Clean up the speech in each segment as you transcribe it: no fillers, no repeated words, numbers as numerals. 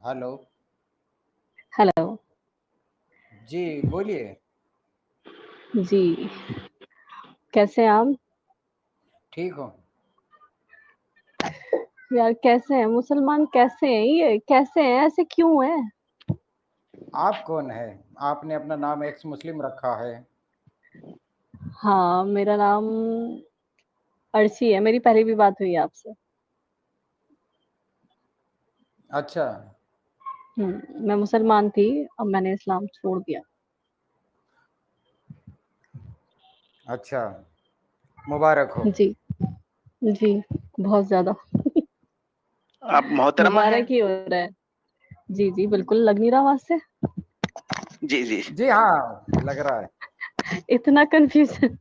Hello. Hello. जी बोलिए। जी, कैसे हैं आप? ठीक हो? यार कैसे हैं मुसलमान? कैसे हैं ये? कैसे हैं? ऐसे क्यों है? आप कौन है? आपने अपना नाम एक्स मुस्लिम रखा है। हाँ, मेरा नाम अर्शी है। मेरी पहले भी बात हुई है आपसे। अच्छा। मैं मुसलमान थी, अब मैंने इस्लाम छोड़ दिया। अच्छा, मुबारक हो। जी। जी, बहुत ज्यादा। आप मोहतरमा हैं? मुबारक ही हो रहा है। जी जी, बिल्कुल। लग नहीं रहा आवाज से? जी जी। जी हाँ, लग रहा है। इतना कंफ्यूजन।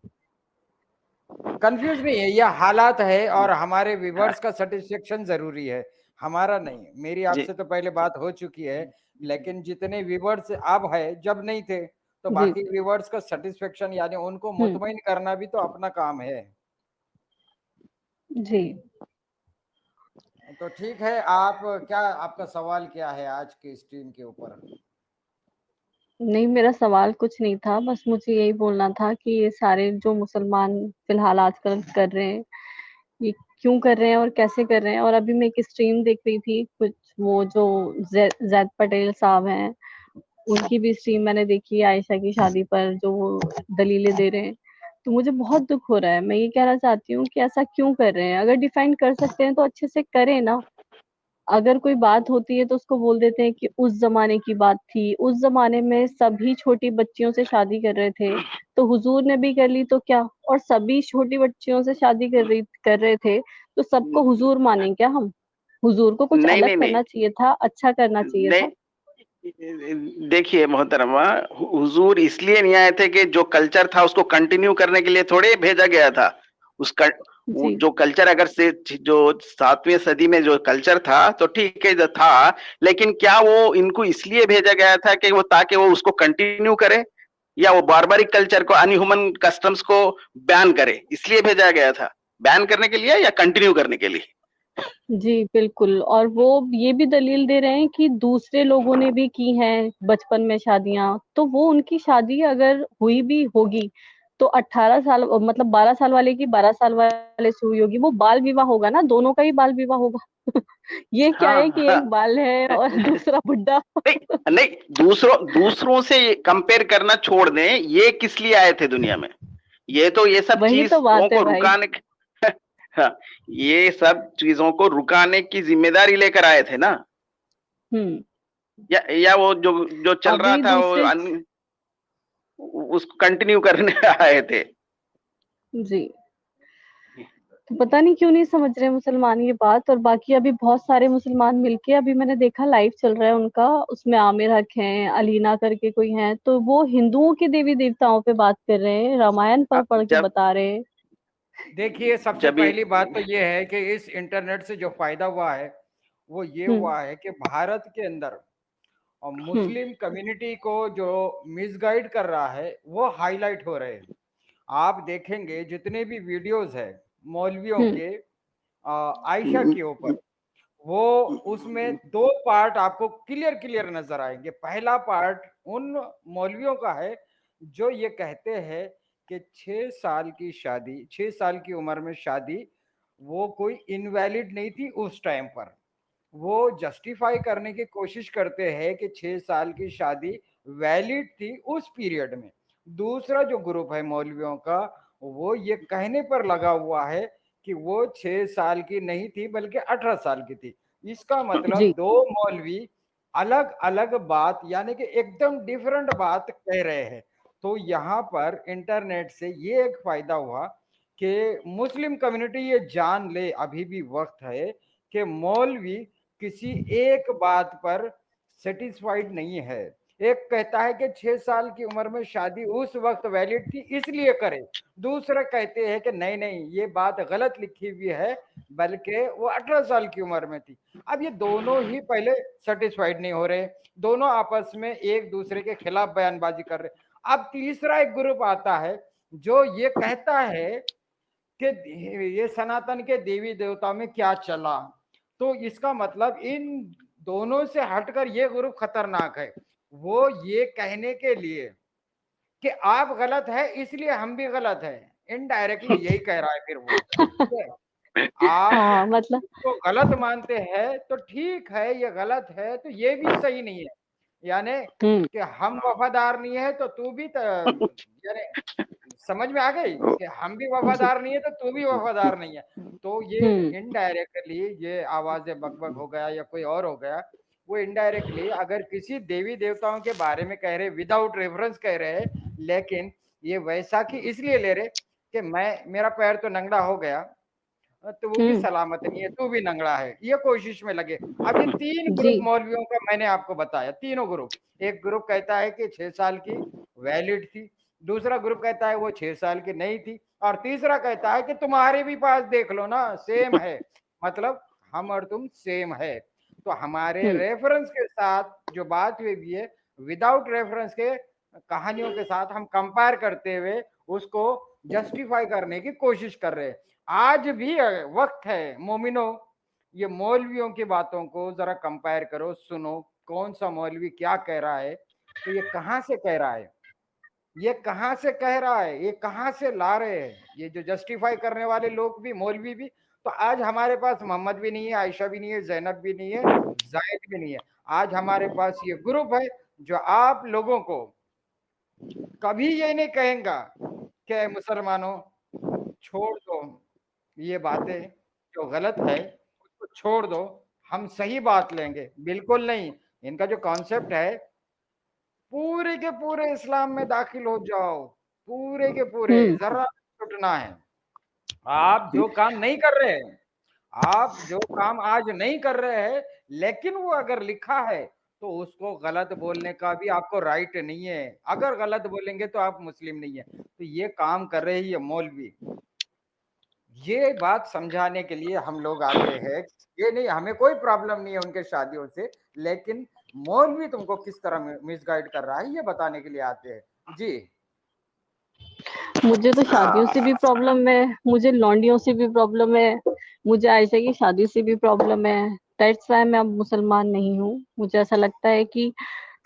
कंफ्यूज नहीं है, यह हालात है और हमारे व्यूवर्स का सेटिस्फेक्शन जरूरी है, हमारा नहीं। मेरी जी आपसे तो पहले बात हो चुकी है, लेकिन जितने व्यूवर्स अब है, जब नहीं थे तो जी। बाकी व्यूवर्स का सेटिस्फेक्शन यानी उनको हम्म। मुतमईन करना भी तो अपना काम है। जी। तो ठीक है, आप क्या, आपका सवाल क्या है आज के स्ट्रीम के ऊपर? नहीं, मेरा सवाल कुछ नहीं था, बस मुझे यही बोलना था कि ये सारे जो मुसलमान फिलहाल आजकल कर रहे हैं, ये क्यों कर रहे हैं और कैसे कर रहे हैं। और अभी मैं एक स्ट्रीम देख रही थी, कुछ वो जो जैद पटेल साहब हैं, उनकी भी स्ट्रीम मैंने देखी, आयशा की शादी पर जो वो दलीलें दे रहे हैं। तो मुझे बहुत दुख हो रहा है। मैं ये कहना चाहती हूँ कि ऐसा क्यों कर रहे हैं? अगर डिफाइन कर सकते हैं तो अच्छे से करें ना। अगर कोई बात होती है तो उसको बोल देते हैं कि उस जमाने की बात थी, उस जमाने में सभी छोटी बच्चियों से शादी कर रहे थे, तो हुजूर ने भी कर ली तो क्या? और सभी छोटी बच्चियों से शादी कर रहे थे, तो सबको हुजूर माने क्या हम? हुजूर को कुछ नहीं अलग नहीं नहीं करना चाहिए था, अच्छा करना चाहिए था। नहीं। देखिए मोहतरमा, हुजूर इसलिए नहीं आए थे कि जो कल्चर था उसको कंटिन्यू करने के लिए थोड़े भेजा गया था। उसका वो जी। जो कल्चर अगर से जो 7वीं सदी में जो कल्चर था तो ठीक है, जो था, लेकिन क्या वो इनको इसलिए भेजा गया था कि वो ताकि वो उसको कंटिन्यू करे, या वो बारबारिक कल्चर को, अनह्यूमन कस्टम्स को बैन करे, इसलिए भेजा गया था? बैन करने के लिए या कंटिन्यू करने के लिए? जी बिल्कुल। और वो ये भी दलील दे रहे हैं कि दूसरे लोगों ने भी की हैं बचपन में शादियां, तो वो उनकी शादी अगर हुई भी होगी तो 18 साल, मतलब 12 साल वाले की 12 साल वाले से हुई होगी, वो बाल विवाह होगा ना, दोनों का ही बाल विवाह होगा। ये क्या है हाँ कि हाँ। एक बाल है और दूसरा बुड्ढा। नहीं नहीं, दूसरों से कंपेयर करना छोड़ दें, ये किस लिए आए थे दुनिया में? ये तो ये सब वही तो चीजों बात है को भाई। रुकाने हाँ, ये सब चीजों को रुकाने की जिम्मेदारी लेकर आए थे ना? हम्म। या वो जो जो चल रहा अभी था वो दूसरे। उसको कंटिन्यू करने आए थे? जी। तो पता नहीं क्यों नहीं समझ रहे मुसलमान ये बात। और बाकी अभी बहुत सारे मुसलमान मिलके, अभी मैंने देखा लाइव चल रहा है उनका, उसमें आमिर हक हैं, अलीना करके कोई हैं, तो वो हिंदुओं के देवी देवताओं पे बात कर रहे हैं, रामायण पढ़ पढ़ के जब बता रहे हैं। देखिए, सबसे जब ये पहली बात तो ये है कि इस इंटरनेट से जो फायदा हुआ है वो ये हम्म। हुआ है कि भारत के अंदर और हम्म। मुस्लिम कम्युनिटी को जो मिसगाइड कर रहा है वो हाईलाइट हो रहे हैं। आप देखेंगे जितने भी वीडियोस है मौलवियों हम्म। के आयशा के ऊपर, वो उसमें दो पार्ट आपको क्लियर क्लियर नजर आएंगे। पहला पार्ट उन मौलवियों का है जो ये कहते हैं कि 6 साल की शादी, 6 साल की उम्र में शादी, वो कोई इनवैलिड नहीं थी उस टाइम पर। वो जस्टिफाई करने की कोशिश करते हैं कि 6 साल की शादी वैलिड थी उस पीरियड में। दूसरा जो ग्रुप है मौलवियों का, वो ये कहने पर लगा हुआ है कि वो 6 साल की नहीं थी बल्कि 18 साल की थी। इसका मतलब जी। दो मौलवी अलग अलग बात, यानी कि एकदम डिफरेंट बात कह रहे हैं। तो यहाँ पर इंटरनेट से ये एक फायदा हुआ कि मुस्लिम कम्युनिटी ये जान ले, अभी भी वक्त है कि मौलवी किसी एक बात पर सेटिस्फाइड नहीं है। एक कहता है कि 6 साल की उम्र में शादी उस वक्त वैलिड थी इसलिए करे, दूसरे कहते हैं कि नहीं नहीं ये बात गलत लिखी हुई है, बल्कि वो 18 साल की उम्र में थी। अब ये दोनों ही पहले सेटिस्फाइड नहीं हो रहे, दोनों आपस में एक दूसरे के खिलाफ बयानबाजी कर रहे। अब तीसरा एक ग्रुप आता है जो ये कहता है कि ये सनातन के देवी देवता में क्या चला। तो इसका मतलब इन दोनों से हटकर ये ग्रुप खतरनाक है। वो ये कहने के लिए कि आप गलत है इसलिए हम भी गलत है, इनडायरेक्टली यही कह रहा है फिर वो, ठीक है? आप हाँ मतलब इसको गलत मानते हैं तो ठीक है, ये गलत है तो ये भी सही नहीं है। यानी हम्म कि हम वफादार नहीं है तो तू भी यानी समझ में आ गई कि हम भी वफादार नहीं है तो तू भी वफादार नहीं है। तो ये हम्म इनडायरेक्टली ये आवाजें बकबक हो गया या कोई और हो गया, वो इनडायरेक्टली अगर किसी देवी देवताओं के बारे में कह रहे विदाउट रेफरेंस कह रहे हैं, लेकिन ये वैसाखी इसलिए ले रहे कि मैं मेरा पैर तो नंगड़ा हो गया, तो वो भी हम्म सलामत नहीं है, तू भी नंगड़ा है, ये कोशिश में लगे। अब ये 3 जी ग्रुप मौलवियों का मैंने आपको बताया, तीनों ग्रुप। एक ग्रुप कहता है कि 6 साल की वैलिड थी, दूसरा ग्रुप कहता है वो 6 साल की नहीं थी, और तीसरा कहता है कि तुम्हारे भी पास देख लो ना, सेम है। मतलब हम और तुम सेम है। तो हमारे हम्म रेफरेंस के साथ जो बात हुई है, विदाउट रेफरेंस के कहानियों के साथ हम कंपेयर करते हुए उसको जस्टिफाई करने की कोशिश कर रहे हैं। आज भी वक्त है मोमिनो, ये मौलवियों की बातों को जरा कंपेयर करो, सुनो कौन सा मौलवी क्या कह रहा है, तो ये कहां से कह रहा है, ये कहां से कह रहा है, ये कहां से ला रहे हैं, ये जो जस्टिफाई करने वाले लोग भी, मौलवी भी। तो आज हमारे पास मोहम्मद भी नहीं है, आयशा भी नहीं है, जैनब भी नहीं है, जायद भी नहीं है। आज हमारे पास ये ग्रुप है जो आप लोगों को कभी ये नहीं कहेगा कि मुसलमानों छोड़ दो ये बातें, जो गलत है उसको छोड़ दो, हम सही बात लेंगे, बिल्कुल नहीं। इनका जो कॉन्सेप्ट है, पूरे के पूरे इस्लाम में दाखिल हो जाओ, पूरे के पूरे, हम्म जरा छूटना है। आप जो काम नहीं कर रहे हैं, आप जो काम आज नहीं कर रहे हैं, लेकिन वो अगर लिखा है तो उसको गलत बोलने का भी आपको राइट नहीं है। अगर गलत बोलेंगे तो आप मुस्लिम नहीं है। तो ये काम कर रहे हैं ये मौलवी, ये बात समझाने के लिए हम लोग आते हैं। ये नहीं, हमें कोई प्रॉब्लम नहीं है उनके शादियों से, लेकिन मौलवी तुमको किस तरह मिसगाइड कर रहा है ये बताने के लिए आते हैं। जी मुझे तो शादियों से भी हाँ प्रॉब्लम है, मुझे लौंडियों से भी प्रॉब्लम है, मुझे आयशा की शादी से भी प्रॉब्लम है। दैट्स व्हाई मैं अब मुसलमान नहीं हूँ। मुझे ऐसा लगता है कि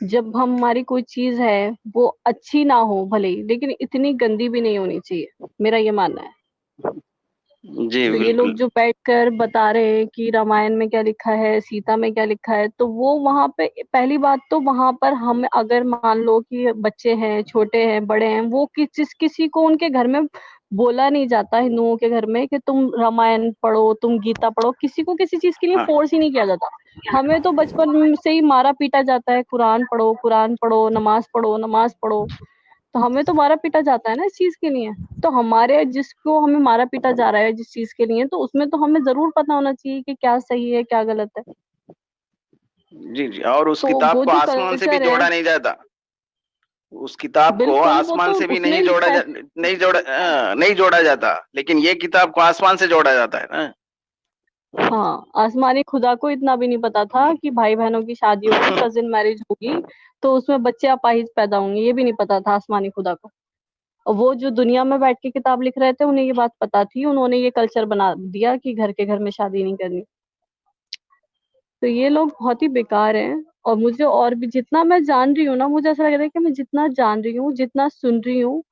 जब हमारी कोई चीज है वो अच्छी ना हो भले ही, लेकिन इतनी गंदी भी नहीं होनी चाहिए, मेरा ये मानना है। जी तो ये लोग बिल्कुल। जो बैठकर बता रहे हैं कि रामायण में क्या लिखा है, सीता में क्या लिखा है, तो वो वहां पे पहली बात तो वहां पर हम अगर मान लो कि बच्चे हैं, छोटे हैं, बड़े हैं, वो किसी को उनके घर में बोला नहीं जाता हिंदुओं के घर में कि तुम रामायण पढ़ो, तुम गीता पढ़ो, किसी को किसी चीज के लिए हाँ फोर्स ही नहीं किया जाता। हमें तो बचपन से ही मारा पीटा जाता है, कुरान पढ़ो, कुरान पढ़ो, नमाज पढ़ो, नमाज पढ़ो। तो हमें तो मारा पीटा जाता है ना इस चीज के लिए। तो हमारे जिसको हमें मारा पीटा जा रहा है जिस चीज के लिए, तो उसमें तो हमें जरूर पता होना चाहिए कि क्या सही है क्या गलत है। जी जी, और उस तो किताब वो को जो आसमान से भी कल्चर है, जोड़ा नहीं जाता। उस किताब को बिल्कुल वो आसमान तो से भी उसने भी नहीं जोड़ा जाता, लेकिन ये किताब को आसमान से जोड़ा जाता है ना। हाँ, आसमानी खुदा को इतना भी नहीं पता था कि भाई बहनों की शादी होगी, कजिन मैरिज होगी, तो उसमें बच्चे अपाहिज पैदा होंगे, ये भी नहीं पता था आसमानी खुदा को। और वो जो दुनिया में बैठ के किताब लिख रहे थे उन्हें ये बात पता थी, उन्होंने ये कल्चर बना दिया कि घर के घर में शादी नहीं करनी। तो ये लोग बहुत ही बेकार हैं। और मुझे और भी जितना मैं जान रही हूँ ना, मुझे ऐसा लग रहा है कि मैं जितना जान रही हूँ, जितना सुन रही हूँ,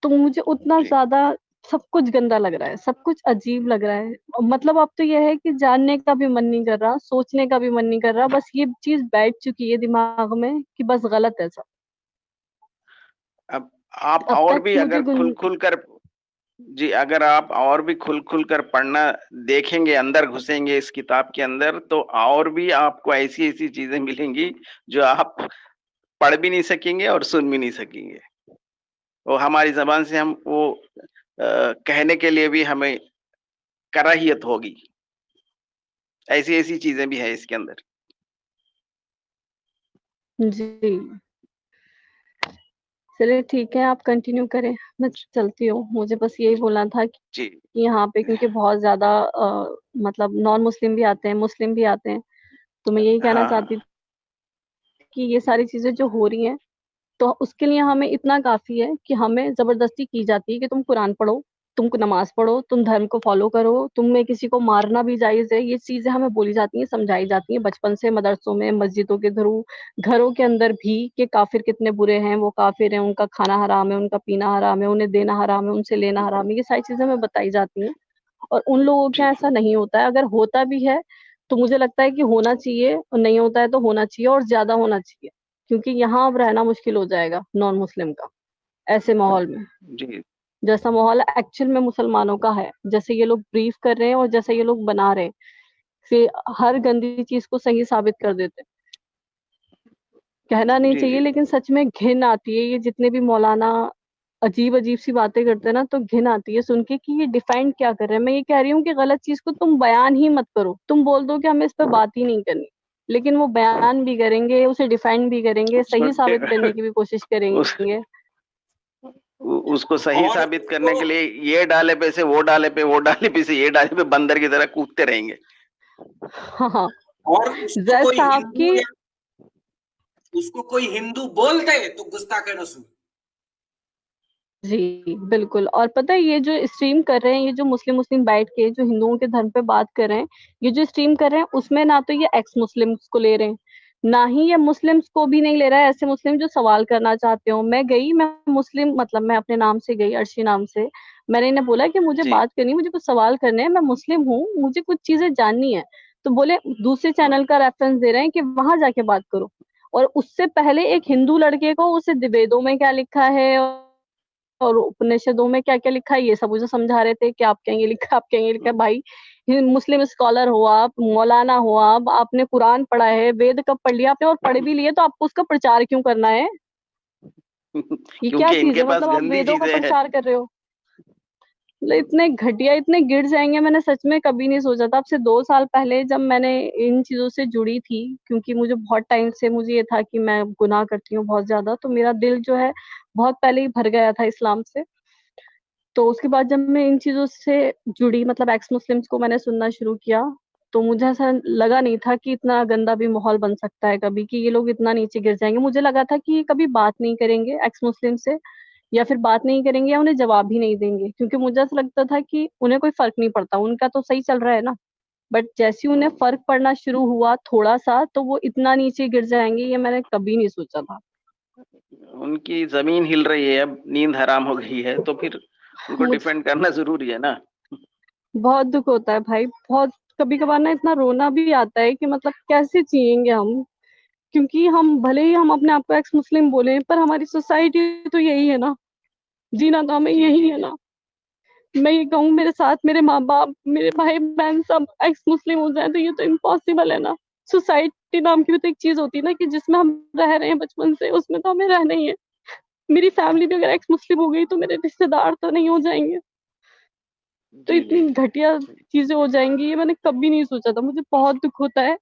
तो मुझे उतना जी ज्यादा सब कुछ गंदा लग रहा है, सब कुछ अजीब लग रहा है। और मतलब अब तो यह है कि जानने का भी मन नहीं कर रहा, सोचने का भी मन नहीं कर रहा, बस ये चीज बैठ चुकी है दिमाग में कि बस गलत है सब। अब आप अब और तक भी मुझे अगर खुल खुल कर, जी अगर आप और भी खुल खुल कर पढ़ना देखेंगे, अंदर घुसेंगे इस किताब के अंदर, तो और भी आपको ऐसी ऐसी चीजें मिलेंगी जो आप पढ़ भी नहीं सकेंगे और सुन भी नहीं सकेंगे। वो हमारी जबान से हम वो कहने के लिए भी हमें कराहियत होगी। ऐसी ऐसी चीजें भी है इसके अंदर। जी, चलिए ठीक है, आप कंटिन्यू करें, मैं चलती हूँ। मुझे बस यही बोलना था कि जी यहाँ पे क्योंकि बहुत ज्यादा मतलब नॉन मुस्लिम भी आते हैं, मुस्लिम भी आते हैं, तो मैं यही कहना हाँ चाहती हाँ थी कि ये सारी चीजें जो हो रही हैं, तो उसके लिए हमें इतना काफी है कि हमें जबरदस्ती की जाती है कि तुम कुरान पढ़ो, तुम नमाज पढ़ो, तुम धर्म को फॉलो करो, तुम्हें किसी को मारना भी जायज है। ये चीजें हमें बोली जाती हैं, समझाई जाती हैं बचपन से, मदरसों में, मस्जिदों के थ्रू, घरों के अंदर भी, कि काफिर कितने बुरे हैं, वो काफिर हैं, उनका खाना हराम है, उनका पीना हराम है, उन्हें देना हराम है, उनसे लेना हराम है। ये सारी चीजें हमें बताई जाती हैं। और उन लोगों के जी यहाँ ऐसा नहीं होता है। अगर होता भी है तो मुझे लगता है कि होना चाहिए, और नहीं होता है तो होना चाहिए, और ज्यादा होना चाहिए, क्योंकि यहाँ अब रहना मुश्किल हो जाएगा नॉन मुस्लिम का ऐसे माहौल में, जी जैसा माहौल एक्चुअल में मुसलमानों का है, जैसे ये लोग ब्रीफ कर रहे हैं और जैसे ये लोग बना रहे हैं, फिर हर गंदी चीज को सही साबित कर देते हैं। कहना नहीं जी चाहिए, जी लेकिन सच में घिन आती है। ये जितने भी मौलाना अजीब अजीब सी बातें करते हैं ना, तो घिन आती है सुन के कि ये डिफाइंड क्या कर रहे हैं। मैं ये कह रही हूँ कि गलत चीज को तुम बयान ही मत करो, तुम बोल दो कि हमें इस पर बात ही नहीं करनी, लेकिन वो बयान भी करेंगे, उसे डिफाइंड भी करेंगे, सही छोटे साबित करने की भी कोशिश उस करेंगे। उसको सही और साबित करने उसको के लिए ये डाले पे से वो डाले पे, वो डाले पे से ये डाले पे बंदर की तरह कूदते रहेंगे। हाँ हाँ। और उसको जैद कोई साहब हिंदू की, या उसको कोई हिंदू बोल दे तो गुस्ताखे रसूल। जी बिल्कुल। और पता है ये जो स्ट्रीम कर रहे हैं, ये जो मुस्लिम मुस्लिम बैठ के जो हिंदुओं के धर्म पे बात कर रहे हैं, ये जो स्ट्रीम कर रहे हैं, उसमें ना तो ये एक्स मुस्लिम्स को ले रहे हैं, ना ही ये मुस्लिम्स को भी नहीं ले रहा है, ऐसे मुस्लिम जो सवाल करना चाहते हो। मैं मुस्लिम, मतलब मैं अपने नाम से गई, अर्शी नाम से। मैंने इन्हें बोला कि मुझे जी बात करनी है, मुझे कुछ सवाल करने हैं, मैं मुस्लिम हूँ, मुझे कुछ चीजें जाननी है। तो बोले दूसरे चैनल का रेफरेंस दे रहे हैं कि वहां जाके बात करो। और उससे पहले एक हिंदू लड़के को, उसे वेदों में क्या लिखा है और उपनिषदों में क्या क्या लिखा है, ये सब मुझे समझा रहे थे कि आप क्या ये लिखा, आप क्या ये लिखा है। भाई मुस्लिम स्कॉलर हो आप, मौलाना हो आप, आपने कुरान पढ़ा है, वेद कब पढ़ लिया आपने, और पढ़ भी लिए तो आपको उसका प्रचार क्यों करना है? ये क्या क्योंकि चीज इनके है? पास मतलब आप गंदी वेदों का चीजें हैं। प्रचार कर रहे हो। मतलब इतने घटिया, इतने गिर जाएंगे, मैंने सच में कभी नहीं सोचा था। अब से 2 साल पहले जब मैंने इन चीजों से जुड़ी थी, क्योंकि मुझे बहुत टाइम से मुझे ये था कि मैं गुनाह करती हूँ बहुत ज्यादा, तो मेरा दिल जो है बहुत पहले ही भर गया था इस्लाम से। तो उसके बाद जब मैं इन चीजों से जुड़ी, मतलब एक्स मुस्लिम्स को मैंने सुनना शुरू किया, तो मुझे ऐसा लगा नहीं था कि इतना गंदा भी माहौल बन सकता है कभी, कि ये लोग इतना नीचे गिर जाएंगे। मुझे लगा था कि ये कभी बात नहीं करेंगे एक्स मुस्लिम से, या फिर बात नहीं करेंगे, या उन्हें जवाब भी नहीं देंगे, क्योंकि मुझे ऐसा लगता था कि उन्हें कोई फर्क नहीं पड़ता, उनका तो सही चल रहा है ना। बट जैसे ही उन्हें फर्क पड़ना शुरू हुआ थोड़ा सा, तो वो इतना नीचे गिर जाएंगे, ये मैंने कभी नहीं सोचा था। उनकी जमीन हिल रही है, अब नींद हराम हो गई है, तो फिर उनको मुझे डिफेंड करना जरूरी है ना। बहुत दुख होता है भाई, बहुत। कभी कभार ना इतना रोना भी आता है कि मतलब कैसे जिएंगे हम, क्योंकि हम भले ही हम अपने आप को एक्स मुस्लिम बोले, पर हमारी सोसाइटी तो यही है ना, जीना तो हमें जी यही जी है जी ना। मैं ये कहूँ मेरे साथ मेरे माँ बाप, मेरे भाई बहन सब एक्स मुस्लिम हो जाए, तो ये तो इम्पॉसिबल है ना। सोसाइटी नाम की भी तो एक चीज होती है ना, कि जिसमें हम रह रहे हैं बचपन से, उसमें तो हमें रहना ही है। मेरी फैमिली भी अगर एक्स मुस्लिम हो गई तो मेरे रिश्तेदार तो नहीं हो जाएंगे, तो जी इतनी जी घटिया चीजें हो जाएंगी, ये मैंने कभी नहीं सोचा था। मुझे बहुत दुख होता है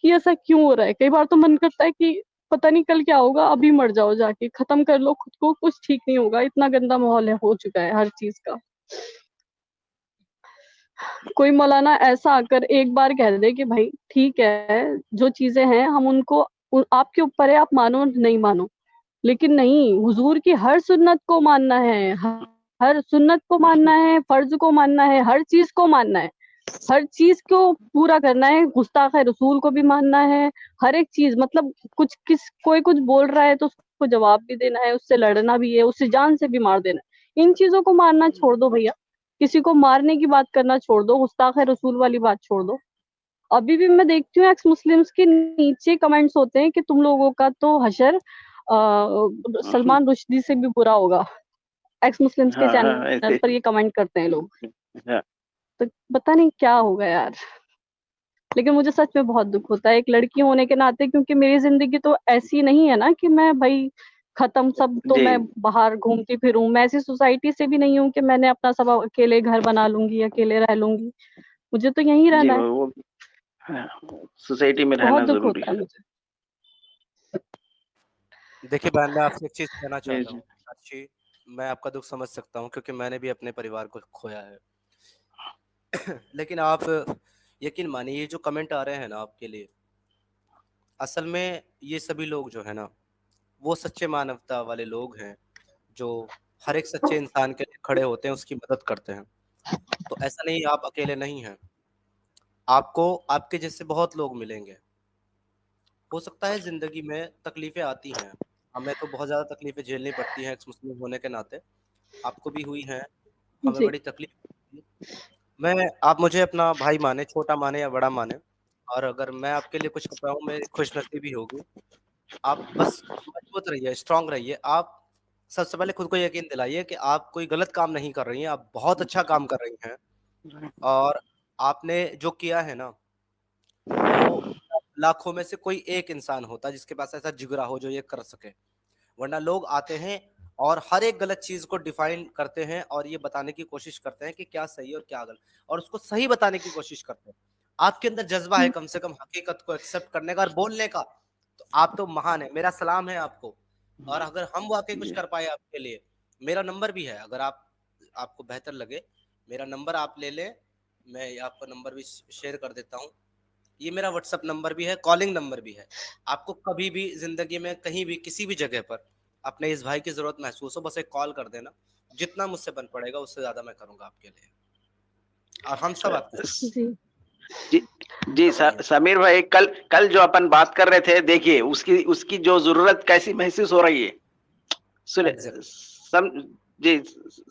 कि ऐसा क्यों हो रहा है। कई बार तो मन करता है कि पता नहीं कल क्या होगा, अभी मर जाओ, जाके खत्म कर लो खुद को, कुछ ठीक नहीं होगा, इतना गंदा माहौल है, हो चुका है हर चीज का। कोई मौलाना ऐसा आकर एक बार कह दे कि भाई ठीक है, जो चीजें हैं हम उनको, आपके ऊपर है, आप मानो नहीं मानो, लेकिन नहीं, हुजूर की हर सुन्नत को मानना है, हर सुन्नत को मानना है, फर्ज को मानना है, हर चीज को मानना है, हर चीज को पूरा करना है, गुस्ताख रसूल को भी मानना है, हर एक चीज। मतलब कुछ कोई कुछ बोल रहा है तो उसको जवाब भी देना है, उससे लड़ना भी है, उससे जान से भी मार देना है। इन चीजों को मानना छोड़ दो भैया, किसी को मारने की बात करना छोड़ दो, गुस्ताख रसूल वाली बात छोड़ दो। अभी भी मैं देखती हूँ एक्स मुस्लिम्स के नीचे कमेंट्स होते हैं कि तुम लोगों का तो हशर सलमान रुश्दी से भी बुरा होगा। एक्स मुस्लिम्स के हाँ हाँ चैनल ऐसे पर ये कमेंट करते हैं लोग। हाँ, तो पता नहीं क्या होगा यार। लेकिन मुझे सच में बहुत दुख होता है एक लड़की होने के नाते, क्योंकि मेरी जिंदगी तो ऐसी नहीं है ना कि मैं भाई खत्म सब, तो जी मैं बाहर घूमती फिरूं। मैं ऐसी सोसाइटी से भी नहीं हूँ कि मैंने अपना सब अकेले घर बना लूंगी, अकेले रह लूंगी। मुझे तो यहीं जी रहना है। वो सोसाइटी में बहुत रहना दुख जरूरी होता है है। मुझे। देखिए बहन, मैं आपसे एक चीज कहना जी चाहता जी हूँ। अच्छी, मैं आपका दुख समझ सकता हूँ क्योंकि मैंने भी अपने परिवार को खोया है। लेकिन आप यकीन मानिए, ये जो कमेंट आ रहे हैं ना आपके लिए, असल में ये सभी लोग जो है ना, वो सच्चे मानवता वाले लोग हैं, जो हर एक सच्चे इंसान के लिए खड़े होते हैं, उसकी मदद करते हैं। तो ऐसा नहीं, आप अकेले नहीं हैं, आपको आपके जैसे बहुत लोग मिलेंगे। हो सकता है जिंदगी में तकलीफें आती हैं, हमें तो बहुत ज्यादा तकलीफें झेलनी पड़ती हैं मुस्लिम होने के नाते, आपको भी हुई हैं, हमें जी। बड़ी तकलीफ होती है। मैं आप मुझे अपना भाई माने, छोटा माने या बड़ा माने, और अगर मैं आपके लिए कुछ कर पाऊँ मेरी खुशनसीबी होगी। आप बस मजबूत रहिए, स्ट्रांग रहिए। आप सबसे पहले खुद को यकीन दिलाइए कि आप कोई गलत काम नहीं कर रही हैं, आप बहुत अच्छा काम कर रही हैं। और आपने जो किया है ना, वो लाखों में से कोई एक इंसान होता जिसके पास ऐसा जिगरा हो जो ये कर सके। वरना लोग आते हैं और हर एक गलत चीज को डिफाइन करते हैं और ये बताने की कोशिश करते हैं कि क्या सही और क्या गलत, और उसको सही बताने की कोशिश करते हैं। आपके अंदर जज्बा है कम से कम हकीकत को एक्सेप्ट करने का और बोलने का, तो आप तो महान है। मेरा सलाम है आपको। और अगर हम वाकई कुछ कर पाए आपके लिए, मेरा नंबर भी है, अगर आपको बेहतर लगे मेरा नंबर आप ले लें, मैं आपका नंबर भी शेयर कर देता हूँ। ये मेरा व्हाट्सएप नंबर भी है, कॉलिंग नंबर भी है। आपको कभी भी जिंदगी में कहीं भी किसी भी जगह पर अपने इस भाई की जरूरत महसूस हो, बस एक कॉल कर देना, जितना मुझसे बन पड़ेगा उससे ज्यादा मैं करूंगा आपके लिए, और हम सब आपके साथ। जी। जी जी समीर भाई, कल कल जो अपन बात कर रहे थे, देखिए उसकी उसकी जो जरूरत कैसी महसूस हो रही है। सुने सम जी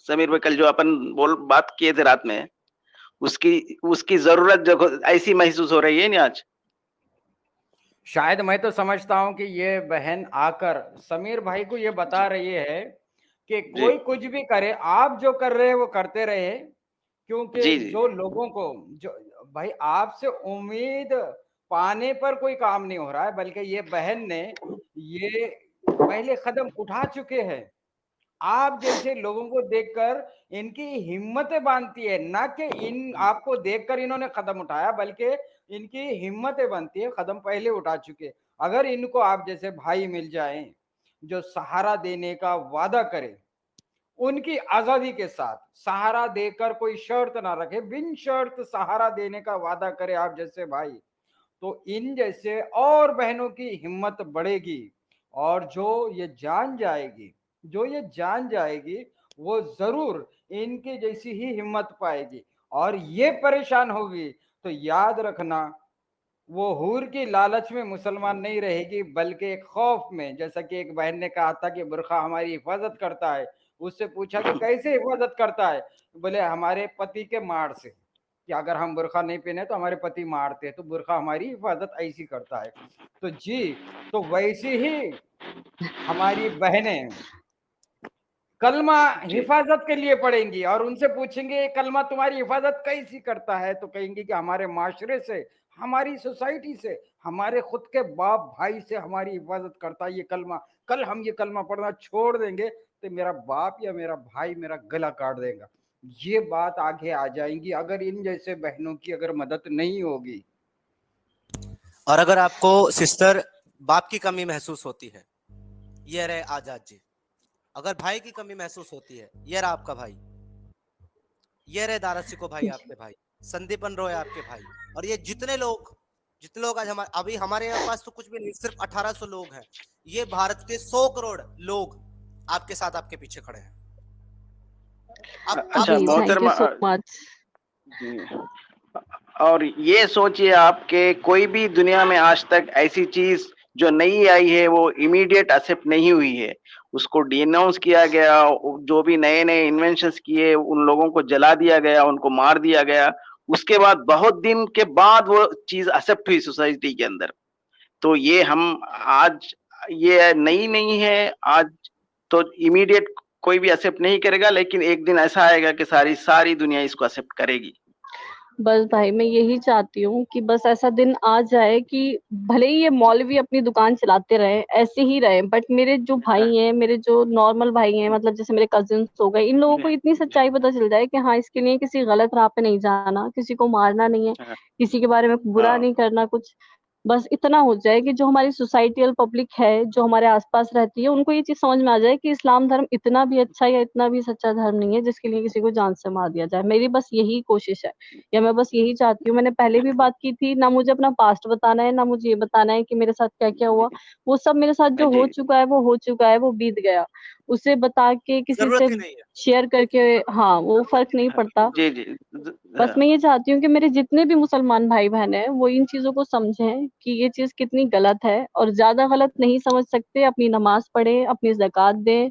समीर भाई, कल जो अपन बात किए थे रात में, उसकी उसकी जरूरत जो ऐसी महसूस हो रही है ना आज। शायद मैं तो समझता हूं कि ये बहन आकर समीर भाई को ये बता रही है कि कोई कुछ भी करे, आप जो कर रहे हैं वो करते रहे, क्योंकि जी जी जो लोगों को जो भाई आपसे उम्मीद पाने पर कोई काम नहीं हो रहा है, बल्कि ये बहन ने ये पहले कदम उठा चुके हैं। आप जैसे लोगों को देखकर इनकी हिम्मतें बांधती है, ना कि इन आपको देखकर इन्होंने कदम उठाया, बल्कि इनकी हिम्मतें बनती है, कदम पहले उठा चुके। अगर इनको आप जैसे भाई मिल जाएं जो सहारा देने का वादा करे, उनकी आजादी के साथ सहारा देकर कोई शर्त ना रखे, बिन शर्त सहारा देने का वादा करे आप जैसे भाई, तो इन जैसे और बहनों की हिम्मत बढ़ेगी। और जो ये जान जाएगी वो जरूर इनकी जैसी ही हिम्मत पाएगी। और ये परेशान होगी तो याद रखना, वो हूर की लालच में मुसलमान नहीं रहेगी, बल्कि एक खौफ में। जैसा कि एक बहन ने कहा था कि बुरखा हमारी हिफाजत करता है, उससे पूछा कि कैसे हिफाजत करता है, बोले हमारे पति के मार से, कि अगर हम बुरखा नहीं पहने तो हमारे पति मारते हैं, तो बुरखा हमारी हिफाजत ऐसी करता है। तो जी, तो वैसी ही हमारी बहनें कलमा हिफाजत के लिए पढ़ेंगी, और उनसे पूछेंगे कलमा तुम्हारी हिफाजत कैसी करता है, तो कहेंगे कि हमारे माशरे से, हमारी सोसाइटी से, हमारे खुद के बाप भाई से हमारी हिफाजत करता है ये कलमा। कल हम ये कलमा पढ़ना छोड़ देंगे तो मेरा बाप या मेरा भाई मेरा गला काट देगा। ये बात आगे आ जाएंगी अगर इन जैसे बहनों की अगर मदद नहीं होगी। और अगर आपको सिस्टर बाप की कमी महसूस होती है, ये रहे आजाद जी। अगर भाई की कमी महसूस होती है, ये रहा आपका भाई। ये रहे दारासिको भाई, आपके भाई संदीपन रॉय, आपके भाई। और ये जितने लोग आज अभी हमारे यहाँ पास तो कुछ भी नहीं, सिर्फ 1800 लोग हैं। ये भारत के 100 करोड़ लोग आपके साथ, आपके पीछे खड़े हैं। अच्छा जी, थैंक यू मोहतरमा, सो मच। और ये सोचिए आपके कोई भी दुनिया में आज तक ऐसी चीज जो नई आई है वो इमीडिएट एक्सेप्ट नहीं हुई है, उसको डिनाउंस किया गया। जो भी नए नए इन्वेंशंस किए उन लोगों को जला दिया गया, उनको मार दिया गया। उसके बाद बहुत दिन के बाद वो चीज एक्सेप्ट हुई सोसाइटी के अंदर। तो ये हम आज, ये नई नहीं है आज, तो इमीडिएट कोई भी एक्सेप्ट नहीं करेगा, लेकिन एक दिन ऐसा आएगा कि सारी दुनिया इसको एक्सेप्ट करेगी। बस भाई मैं यही चाहती हूँ कि बस ऐसा दिन आ जाए कि भले ही ये मौलवी अपनी दुकान चलाते रहे, ऐसे ही रहे, बट मेरे जो भाई हैं, मेरे जो नॉर्मल भाई हैं, मतलब जैसे मेरे कजिन्स हो गए, इन लोगों को इतनी सच्चाई पता चल जाए कि हाँ, इसके लिए किसी गलत राह पे नहीं जाना, किसी को मारना नहीं है, किसी के बारे में बुरा नहीं करना कुछ। बस इतना हो जाए कि जो हमारी सोसाइटियल पब्लिक है, जो हमारे आसपास रहती है, उनको ये चीज समझ में आ जाए कि इस्लाम धर्म इतना भी अच्छा या इतना भी सच्चा धर्म नहीं है जिसके लिए किसी को जान से मार दिया जाए। मेरी बस यही कोशिश है, या मैं बस यही चाहती हूँ। मैंने पहले भी बात की थी, ना मुझे अपना पास्ट बताना है, ना मुझे ये बताना है कि मेरे साथ क्या क्या हुआ। वो सब मेरे साथ जो हो चुका है वो हो चुका है, वो बीत गया। उसे बता के किसी जरूरत से ही नहीं है। शेयर करके, हाँ, वो फर्क नहीं पड़ता। जी जी बस मैं ये चाहती हूँ कि मेरे जितने भी मुसलमान भाई बहन हैं वो इन चीजों को समझें कि ये चीज कितनी गलत है, और ज्यादा गलत नहीं समझ सकते, अपनी नमाज पढ़े, अपनी ज़कात दें।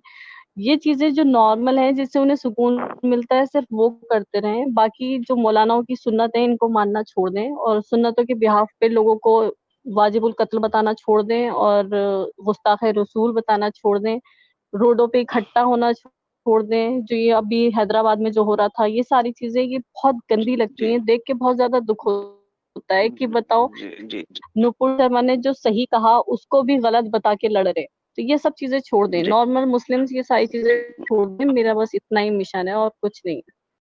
ये चीजें जो नॉर्मल है, जिससे उन्हें सुकून मिलता है, सिर्फ वो करते रहें। बाकी जो मौलानाओं की सुन्नत है इनको मानना छोड़ दें, और सुन्नतों के बिहाफ पे लोगों को वाजिबुल कत्ल बताना छोड़ दें, और गुस्ताखे रसूल बताना छोड़ दें, रोडों पे इकट्ठा होना छोड़ दें। जो ये अभी हैदराबाद में जो हो रहा था, ये सारी चीजें ये बहुत गंदी लगती जी हैं, देख के बहुत ज्यादा दुख होता है कि बताओ, जी जी जी नुपुर शर्मा ने जो सही कहा उसको भी गलत बता के लड़ रहे। तो ये सब चीजें छोड़ दें, जी नॉर्मल मुस्लिम्स ये सारी चीजें छोड़ दें। मेरा बस इतना ही मिशन है और कुछ नहीं।